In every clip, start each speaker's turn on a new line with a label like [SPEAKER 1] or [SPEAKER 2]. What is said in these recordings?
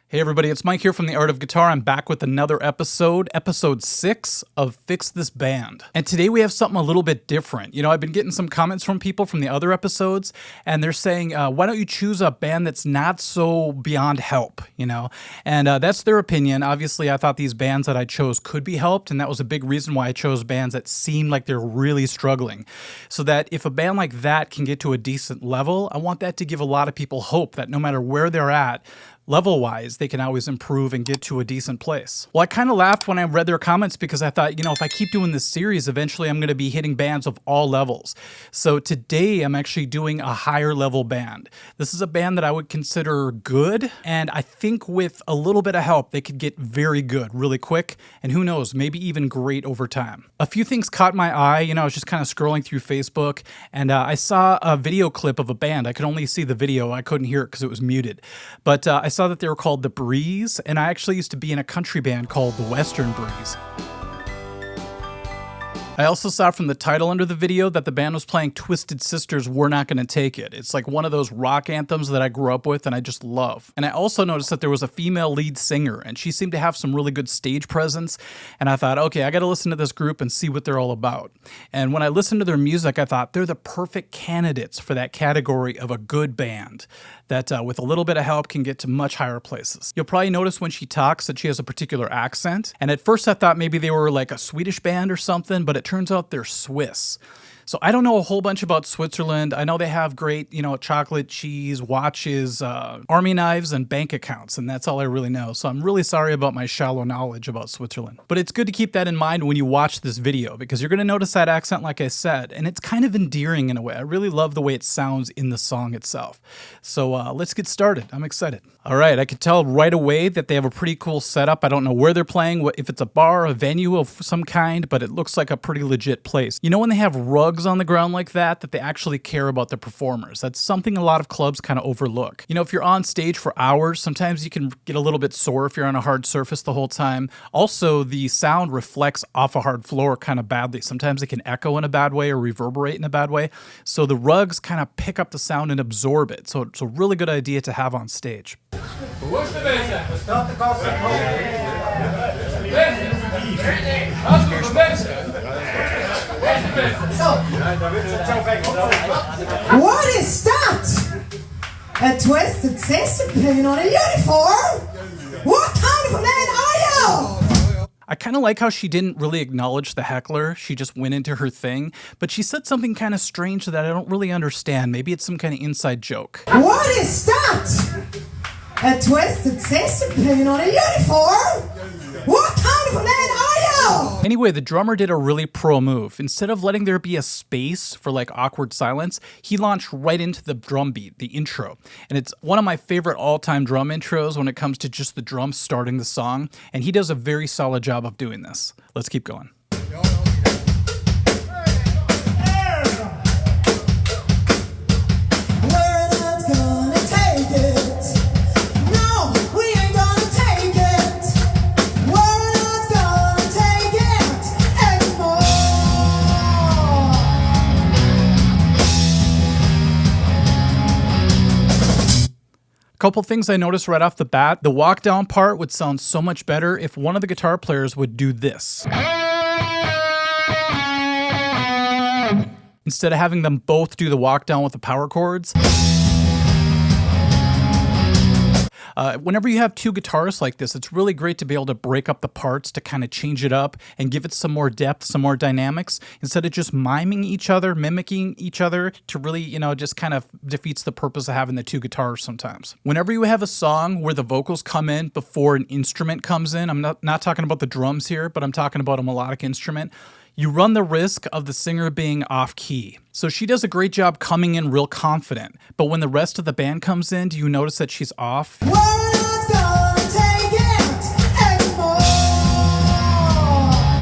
[SPEAKER 1] Hey everybody, it's Mike here from The Art of Guitar. I'm back with another episode, episode 6 of Fix This Band. And today we have something a little bit different. You know, I've been getting some comments from people from the other episodes, and they're saying, why don't you choose a band that's not so beyond help, you know? And that's their opinion. Obviously, I thought these bands that I chose could be helped, and that was a big reason why I chose bands that seemed like they're really struggling. So that if a band like that can get to a decent level, I want that to give a lot of people hope that no matter where they're at, level-wise, they can always improve and get to a decent place. Well, I kind of laughed when I read their comments because I thought, you know, if I keep doing this series, eventually I'm going to be hitting bands of all levels. So today I'm actually doing a higher level band. This is a band that I would consider good, and I think with a little bit of help, they could get very good really quick, and who knows, maybe even great over time. A few things caught my eye. You know, I was just kind of scrolling through Facebook, and I saw a video clip of a band. I could only see the video. I couldn't hear it because it was muted. But I saw that they were called The Breeze, and I actually used to be in a country band called The Western Breeze. I also saw from the title under the video that the band was playing Twisted Sister's We're Not Gonna Take It. It's like one of those rock anthems that I grew up with and I just love. And I also noticed that there was a female lead singer, and she seemed to have some really good stage presence. And I thought, okay, I gotta listen to this group and see what they're all about. And when I listened to their music, I thought they're the perfect candidates for that category of a good band that with a little bit of help can get to much higher places. You'll probably notice when she talks that she has a particular accent. And at first I thought maybe they were like a Swedish band or something, but it turns out they're Swiss. So I don't know a whole bunch about Switzerland. I know they have great, you know, chocolate, cheese, watches, army knives, and bank accounts, and that's all I really know. So I'm really sorry about my shallow knowledge about Switzerland. But it's good to keep that in mind when you watch this video, because you're going to notice that accent, like I said, and it's kind of endearing in a way. I really love the way it sounds in the song itself. So let's get started. I'm excited. All right, I can tell right away that they have a pretty cool setup. I don't know where they're playing, if it's a bar, a venue of some kind, but it looks like a pretty legit place. You know when they have rugs on the ground like that they actually care about the performers. That's something a lot of clubs kind of overlook. You know, if you're on stage for hours, sometimes you can get a little bit sore if you're on a hard surface the whole time. Also, the sound reflects off a hard floor kind of badly. Sometimes it can echo in a bad way or reverberate in a bad way. So the rugs kind of pick up the sound and absorb it. So it's a really good idea to have on stage.
[SPEAKER 2] What is that? A Twisted Sister pin on a uniform? What kind of a man are you?
[SPEAKER 1] I kind of like how she didn't really acknowledge the heckler. She just went into her thing, but she said something kind of strange that I don't really understand. Maybe it's some kind of inside joke.
[SPEAKER 2] What is that? A Twisted Sister pin on a uniform? What kind of a man are you?
[SPEAKER 1] Anyway, the drummer did a really pro move. Instead of letting there be a space for like awkward silence, he launched right into the drum beat, the intro. And it's one of my favorite all-time drum intros when it comes to just the drums starting the song. And he does a very solid job of doing this. Let's keep going. Couple things I noticed right off the bat. The walk down part would sound so much better if one of the guitar players would do this, instead of having them both do the walk down with the power chords. Whenever you have two guitarists like this, it's really great to be able to break up the parts to kind of change it up and give it some more depth, some more dynamics, instead of just miming each other, mimicking each other to really, you know, just kind of defeats the purpose of having the two guitars sometimes. Whenever you have a song where the vocals come in before an instrument comes in, I'm not talking about the drums here, but I'm talking about a melodic instrument, you run the risk of the singer being off key. So she does a great job coming in real confident, but when the rest of the band comes in, do you notice that she's off?
[SPEAKER 2] We're not gonna take it anymore.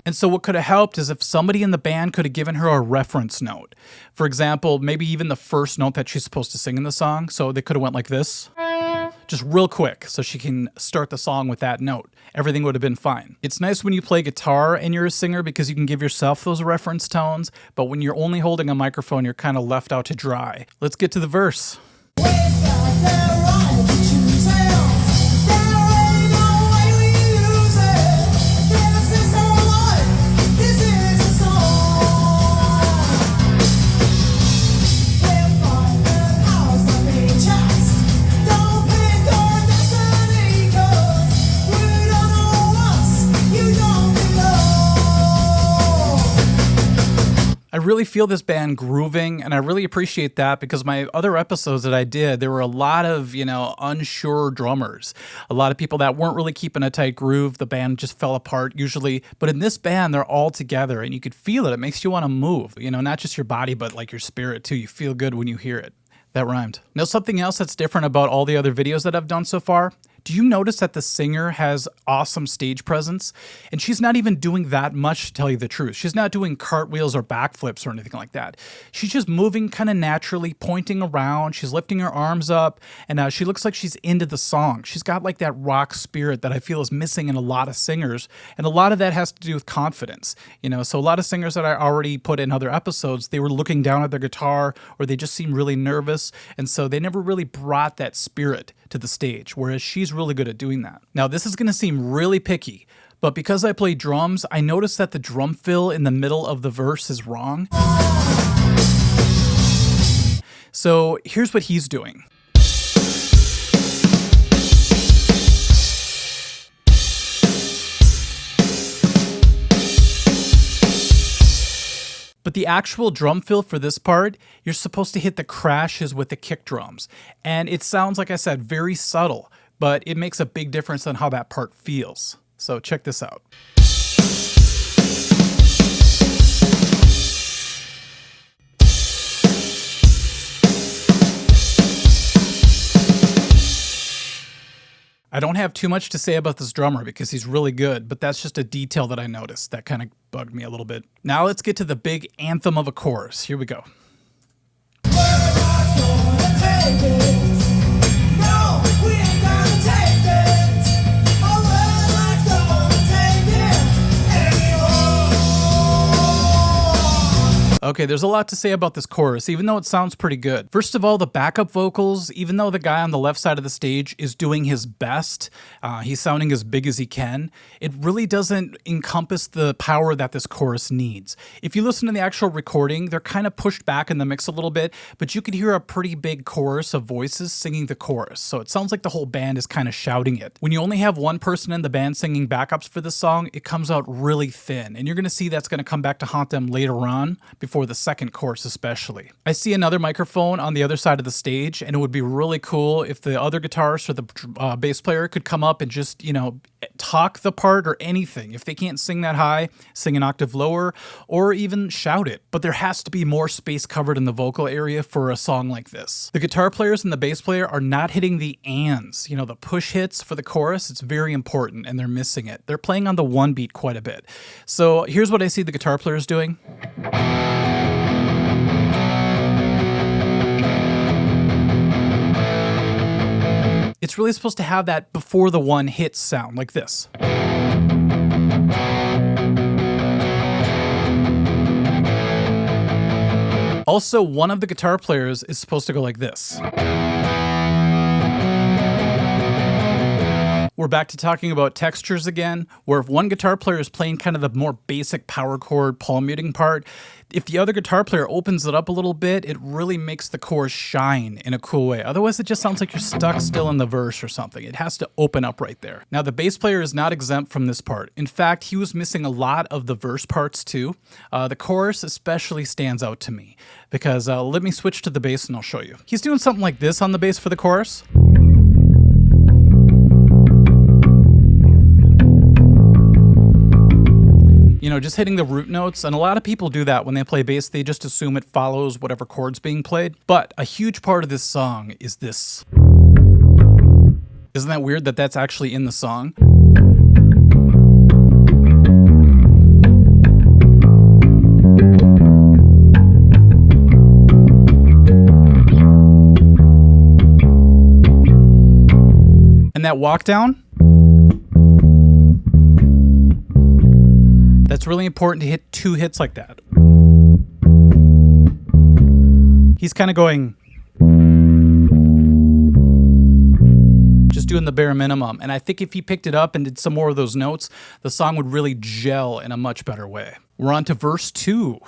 [SPEAKER 1] And so what could have helped is if somebody in the band could have given her a reference note. For example, maybe even the first note that she's supposed to sing in the song. So they could have went like this. just real quick so she can start the song with that note. Everything would have been fine. It's nice when you play guitar and you're a singer because you can give yourself those reference tones, but when you're only holding a microphone, you're kind of left out to dry. Let's get to the verse.
[SPEAKER 2] Wake up, they're right, choose
[SPEAKER 1] I really feel this band grooving, and I really appreciate that because my other episodes that I did, there were a lot of, unsure drummers. A lot of people that weren't really keeping a tight groove. The band just fell apart usually. But in this band, they're all together, and you could feel it. It makes you want to move, not just your body, but like your spirit too. You feel good when you hear it. That rhymed. Now, something else that's different about all the other videos that I've done so far. Do you notice that the singer has awesome stage presence? And she's not even doing that much, to tell you the truth. She's not doing cartwheels or backflips or anything like that. She's just moving kind of naturally, pointing around. She's lifting her arms up, and she looks like she's into the song. She's got like that rock spirit that I feel is missing in a lot of singers, and a lot of that has to do with confidence. So a lot of singers that I already put in other episodes, they were looking down at their guitar, or they just seemed really nervous, and so they never really brought that spirit to the stage, whereas she's really good at doing that. Now, this is going to seem really picky, but because I play drums, I noticed that the drum fill in the middle of the verse is wrong. So here's what he's doing. But the actual drum fill for this part, you're supposed to hit the crashes with the kick drums. And it sounds, like I said, very subtle, but it makes a big difference on how that part feels. So check this out. I don't have too much to say about this drummer because he's really good, but that's just a detail that I noticed that kind of bugged me a little bit. Now let's get to the big anthem of a chorus. Here we go. Okay, there's a lot to say about this chorus, even though it sounds pretty good. First of all, the backup vocals, even though the guy on the left side of the stage is doing his best, he's sounding as big as he can, it really doesn't encompass the power that this chorus needs. If you listen to the actual recording, they're kind of pushed back in the mix a little bit, but you could hear a pretty big chorus of voices singing the chorus, so it sounds like the whole band is kind of shouting it. When you only have one person in the band singing backups for this song, it comes out really thin, and you're going to see that's going to come back to haunt them later on, before the second chorus especially. I see another microphone on the other side of the stage, and it would be really cool if the other guitarist or the bass player could come up and just, talk the part or anything. If they can't sing that high, sing an octave lower, or even shout it. But there has to be more space covered in the vocal area for a song like this. The guitar players and the bass player are not hitting the ands, the push hits for the chorus. It's very important, and they're missing it. They're playing on the one beat quite a bit. So here's what I see the guitar players doing. It's really supposed to have that before the one hit sound, like this. Also, one of the guitar players is supposed to go like this. We're back to talking about textures again, where if one guitar player is playing kind of the more basic power chord palm muting part, if the other guitar player opens it up a little bit, it really makes the chorus shine in a cool way. Otherwise, it just sounds like you're stuck still in the verse or something. It has to open up right there. Now, the bass player is not exempt from this part. In fact, he was missing a lot of the verse parts too. The chorus especially stands out to me because let me switch to the bass and I'll show you. He's doing something like this on the bass for the chorus. Just hitting the root notes, and a lot of people do that when they play bass. They just assume it follows whatever chord's being played. But a huge part of this song is this. Isn't that weird that that's actually in the song? And that walk down? That's really important to hit 2 hits like that. He's kind of going, just doing the bare minimum. And I think if he picked it up and did some more of those notes, the song would really gel in a much better way. We're on to verse 2.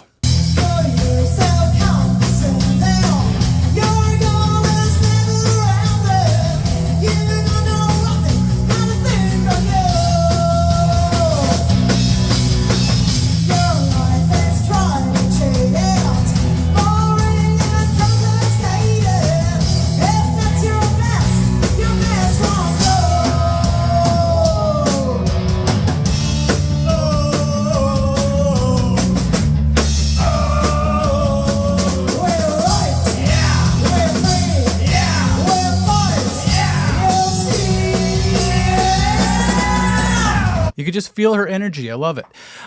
[SPEAKER 1] You could just feel her energy. I love it.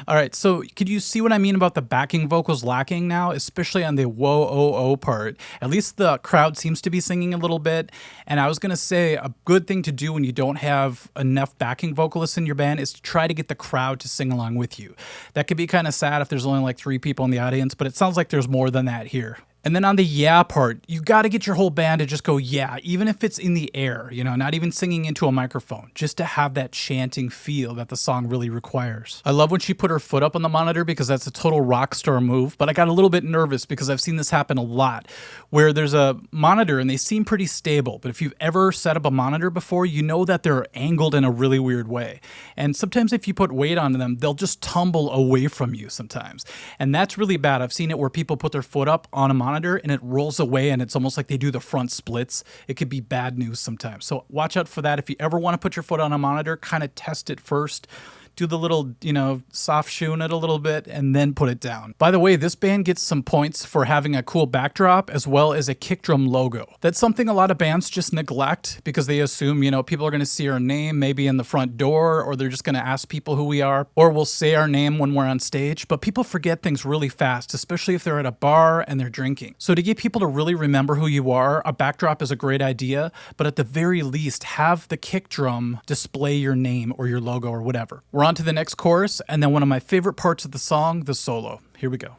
[SPEAKER 1] All right, so could you see what I mean about the backing vocals lacking now, especially on the whoa, oh, oh part? At least the crowd seems to be singing a little bit. And I was going to say a good thing to do when you don't have enough backing vocalists in your band is to try to get the crowd to sing along with you. That could be kind of sad if there's only like 3 people in the audience, but it sounds like there's more than that here. And then on the yeah part, you got to get your whole band to just go yeah, even if it's in the air, you know, not even singing into a microphone, just to have that chanting feel that the song really requires. I love when she put her foot up on the monitor because that's a total rock star move, but I got a little bit nervous because I've seen this happen a lot where there's a monitor and they seem pretty stable, but if you've ever set up a monitor before, you know that they're angled in a really weird way. And sometimes if you put weight on them, they'll just tumble away from you sometimes. And that's really bad. I've seen it where people put their foot up on a monitor and it rolls away and it's almost like they do the front splits. It could be bad news sometimes. So watch out for that. If you ever want to put your foot on a monitor, kind of test it first. Do the little, soft shoeing it a little bit and then put it down. By the way, this band gets some points for having a cool backdrop as well as a kick drum logo. That's something a lot of bands just neglect because they assume, people are going to see our name maybe in the front door, or they're just going to ask people who we are, or we'll say our name when we're on stage. But people forget things really fast, especially if they're at a bar and they're drinking. So to get people to really remember who you are, a backdrop is a great idea, but at the very least, have the kick drum display your name or your logo or whatever. We're on to the next chorus, and then one of my favorite parts of the song, the solo. Here we go.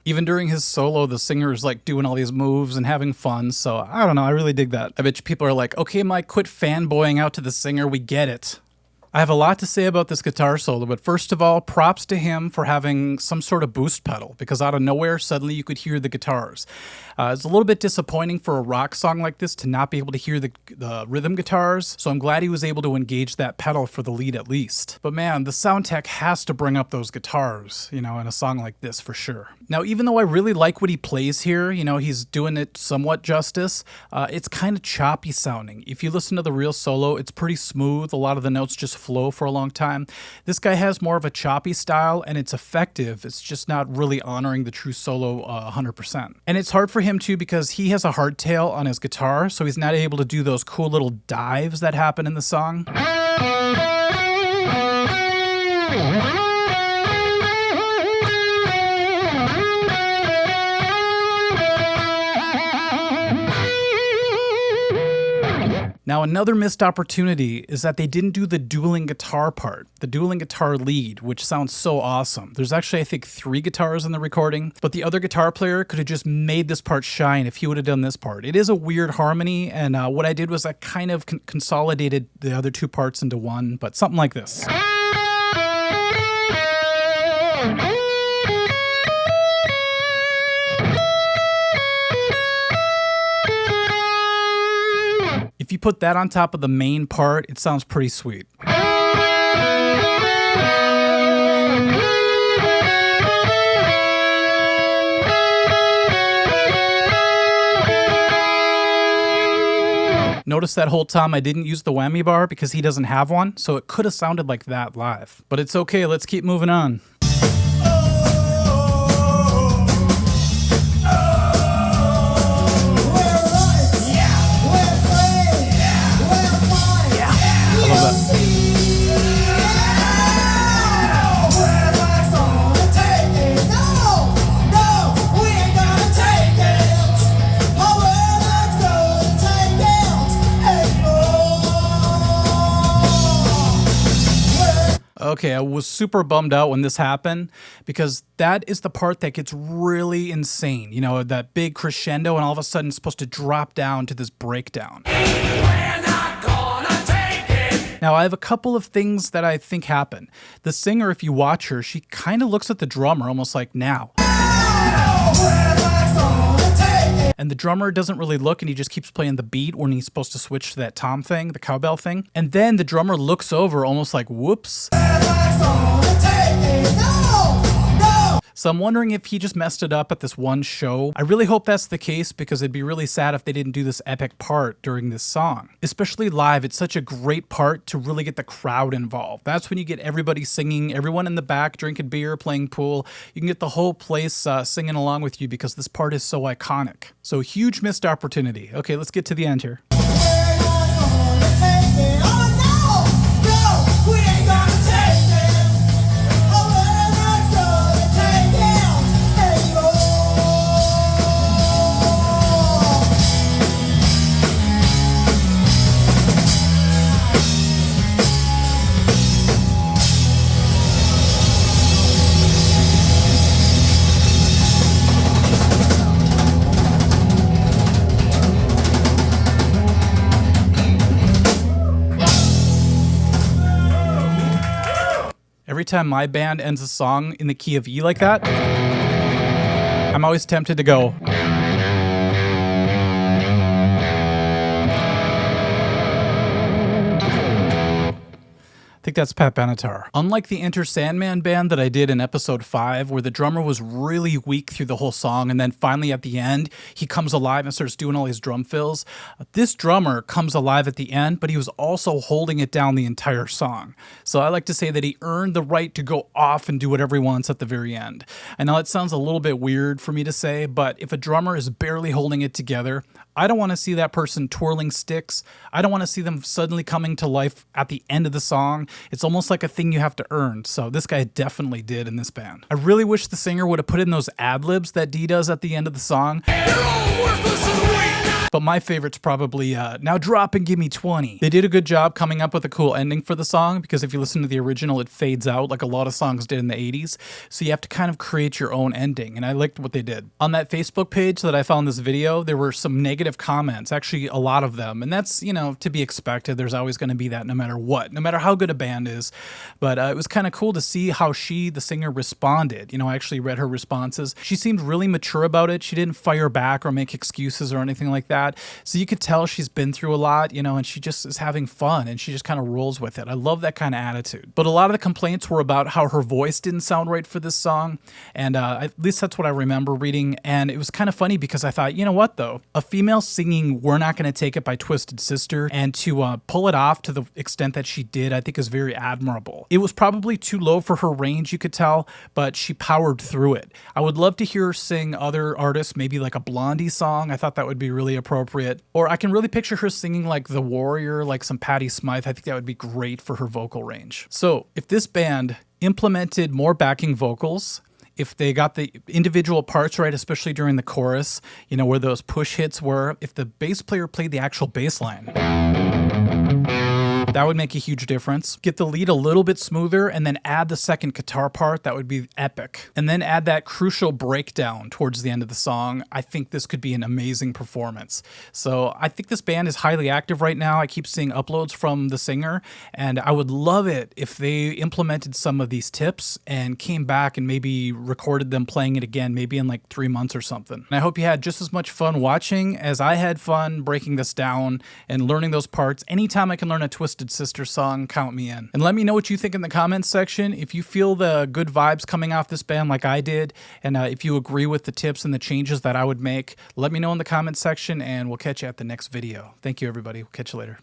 [SPEAKER 1] Even during his solo, the singer is like doing all these moves and having fun. So I don't know. I really dig that. I bet you people are like, okay, Mike, quit fanboying out to the singer. We get it. I have a lot to say about this guitar solo, but first of all, props to him for having some sort of boost pedal, because out of nowhere, suddenly you could hear the guitars. It's a little bit disappointing for a rock song like this to not be able to hear the rhythm guitars, so I'm glad he was able to engage that pedal for the lead at least. But man, the sound tech has to bring up those guitars, in a song like this for sure. Now, even though I really like what he plays here, he's doing it somewhat justice, it's kind of choppy sounding. If you listen to the real solo, it's pretty smooth. A lot of the notes just flow for a long time. This guy has more of a choppy style, and it's effective. It's just not really honoring the true solo 100%. And it's hard for him too because he has a hardtail on his guitar, so he's not able to do those cool little dives that happen in the song. Now, another missed opportunity is that they didn't do the dueling guitar part, the dueling guitar lead, which sounds so awesome. There's actually, I think, 3 guitars in the recording, but the other guitar player could have just made this part shine if he would have done this part. It is a weird harmony, and what I did was I kind of consolidated the other 2 parts into one, but something like this. If you put that on top of the main part, it sounds pretty sweet. Notice that whole time I didn't use the whammy bar because he doesn't have one, so it could have sounded like that live. But it's okay, let's keep moving on. Okay, I was super bummed out when this happened because that is the part that gets really insane. That big crescendo, and all of a sudden it's supposed to drop down to this breakdown. We're not gonna take it. Now, I have a couple of things that I think happen. The singer, if you watch her, she kind of looks at the drummer almost like, now. and the drummer doesn't really look and he just keeps playing the beat when he's supposed to switch to that tom thing, the cowbell thing. And then the drummer looks over almost like, whoops. So I'm wondering if he just messed it up at this one show. I really hope that's the case because it'd be really sad if they didn't do this epic part during this song. Especially live, it's such a great part to really get the crowd involved. That's when you get everybody singing, everyone in the back drinking beer, playing pool. You can get the whole place singing along with you because this part is so iconic. So huge missed opportunity. Okay, let's get to the end here. Every time my band ends a song in the key of E like that, I'm always tempted to go. I think that's Pat Benatar. Unlike the Enter Sandman band that I did in episode 5, where the drummer was really weak through the whole song, and then finally at the end, he comes alive and starts doing all his drum fills. This drummer comes alive at the end, but he was also holding it down the entire song. So I like to say that he earned the right to go off and do whatever he wants at the very end. I know it sounds a little bit weird for me to say, but if a drummer is barely holding it together, I don't want to see that person twirling sticks. I don't want to see them suddenly coming to life at the end of the song. It's almost like a thing you have to earn. So this guy definitely did in this band. I really wish the singer would have put in those ad-libs that Dee does at the end of the song. You're all worthless and weak. But my favorite's probably, now drop and give me 20. They did a good job coming up with a cool ending for the song because if you listen to the original, it fades out like a lot of songs did in the 80s. So you have to kind of create your own ending. And I liked what they did. On that Facebook page that I found this video, there were some negative comments, actually a lot of them. And that's, you know, to be expected. There's always going to be that no matter what, no matter how good a band is. But it was kind of cool to see how she, the singer, responded. You know, I actually read her responses. She seemed really mature about it. She didn't fire back or make excuses or anything like that. So you could tell she's been through a lot, you know, and she just is having fun and she just kind of rolls with it. I love that kind of attitude. But a lot of the complaints were about how her voice didn't sound right for this song. And at least that's what I remember reading. And it was kind of funny because I thought, you know what, though? A female singing We're Not Gonna Take It by Twisted Sister and to pull it off to the extent that she did, I think is very admirable. It was probably too low for her range, you could tell, but she powered through it. I would love to hear her sing other artists, maybe like a Blondie song. I thought that would be really appropriate. Or I can really picture her singing like The Warrior, like some Patti Smythe. I think that would be great for her vocal range. So if this band implemented more backing vocals, if they got the individual parts right, especially during the chorus, you know, where those push hits were, if the bass player played the actual bass line, that would make a huge difference. Get the lead a little bit smoother and then add the second guitar part. That would be epic. And then add that crucial breakdown towards the end of the song. I think this could be an amazing performance. So I think this band is highly active right now. I keep seeing uploads from the singer, and I would love it if they implemented some of these tips and came back and maybe recorded them playing it again, maybe in like 3 months or something. And I hope you had just as much fun watching as I had fun breaking this down and learning those parts. Anytime I can learn a Twisted Sister song, count me in. And let me know what you think in the comments section. If you feel the good vibes coming off this band like I did, and if you agree with the tips and the changes that I would make, let me know in the comments section, and we'll catch you at the next video. Thank you, everybody. We'll catch you later.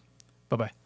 [SPEAKER 1] Bye-bye.